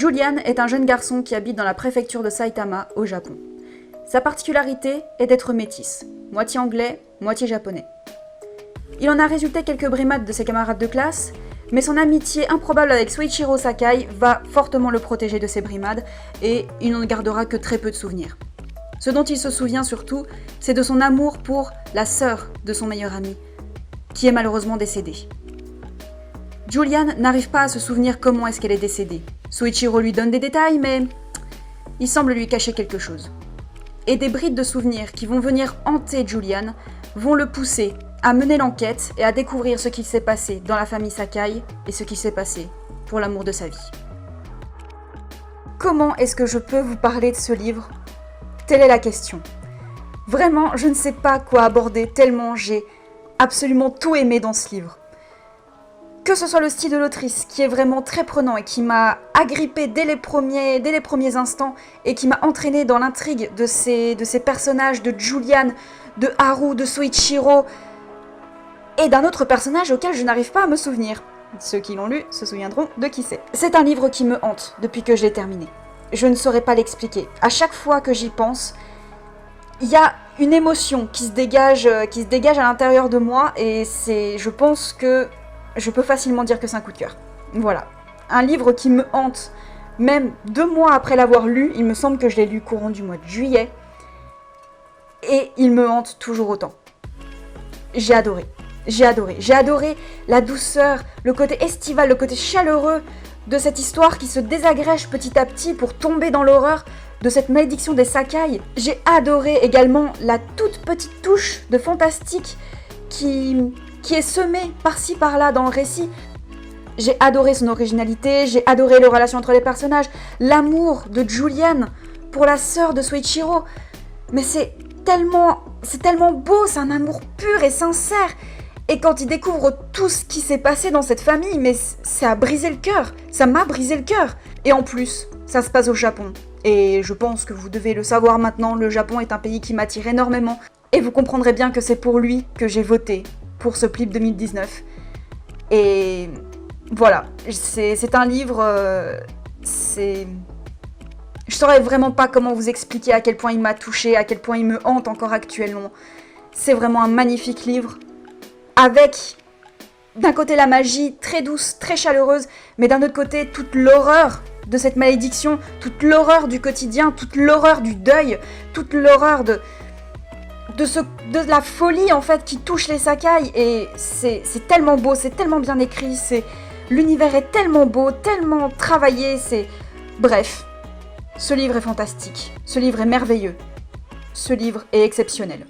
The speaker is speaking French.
Julian est un jeune garçon qui habite dans la préfecture de Saitama, au Japon. Sa particularité est d'être métis, moitié anglais, moitié japonais. Il en a résulté quelques brimades de ses camarades de classe, mais son amitié improbable avec Soichiro Sakai va fortement le protéger de ces brimades et il n'en gardera que très peu de souvenirs. Ce dont il se souvient surtout, c'est de son amour pour la sœur de son meilleur ami, qui est malheureusement décédée. Julian n'arrive pas à se souvenir comment est-ce qu'elle est décédée. Soichiro lui donne des détails, mais il semble lui cacher quelque chose. Et des brides de souvenirs qui vont venir hanter Julian vont le pousser à mener l'enquête et à découvrir ce qui s'est passé dans la famille Sakai et ce qui s'est passé pour l'amour de sa vie. Comment est-ce que je peux vous parler de ce livre ? Telle est la question. Vraiment, je ne sais pas quoi aborder tellement j'ai absolument tout aimé dans ce livre. Que ce soit le style de l'autrice qui est vraiment très prenant et qui m'a agrippée dès les premiers instants et qui m'a entraînée dans l'intrigue de ces personnages, de Julian, de Haru, de Soichiro et d'un autre personnage auquel je n'arrive pas à me souvenir. Ceux qui l'ont lu se souviendront de qui c'est. C'est un livre qui me hante depuis que je l'ai terminé. Je ne saurais pas l'expliquer. À chaque fois que j'y pense, il y a une émotion qui se dégage à l'intérieur de moi et je pense que je peux facilement dire que c'est un coup de cœur. Voilà. Un livre qui me hante, même 2 mois après l'avoir lu, il me semble que je l'ai lu courant du mois de juillet, et il me hante toujours autant. J'ai adoré. J'ai adoré la douceur, le côté estival, le côté chaleureux de cette histoire qui se désagrège petit à petit pour tomber dans l'horreur de cette malédiction des Sakai. J'ai adoré également la toute petite touche de fantastique qui est semée par-ci par-là dans le récit. J'ai adoré son originalité, j'ai adoré les relations entre les personnages, l'amour de Julian pour la sœur de Soichiro. Mais c'est tellement beau, c'est un amour pur et sincère. Et quand il découvre tout ce qui s'est passé dans cette famille, mais ça a brisé le cœur, ça m'a brisé le cœur. Et en plus, ça se passe au Japon. Et je pense que vous devez le savoir maintenant, le Japon est un pays qui m'attire énormément. Et vous comprendrez bien que c'est pour lui que j'ai voté pour ce PLIB 2019. Et voilà, c'est un livre... Je saurais vraiment pas comment vous expliquer à quel point il m'a touchée, à quel point il me hante encore actuellement. C'est vraiment un magnifique livre. Avec, d'un côté, la magie très douce, très chaleureuse, mais d'un autre côté, toute l'horreur de cette malédiction, toute l'horreur du quotidien, toute l'horreur du deuil, toute l'horreur de la folie, en fait, qui touche les Sakai. Et c'est tellement beau, c'est tellement bien écrit, l'univers est tellement beau, tellement travaillé, Bref, ce livre est fantastique, ce livre est merveilleux, ce livre est exceptionnel.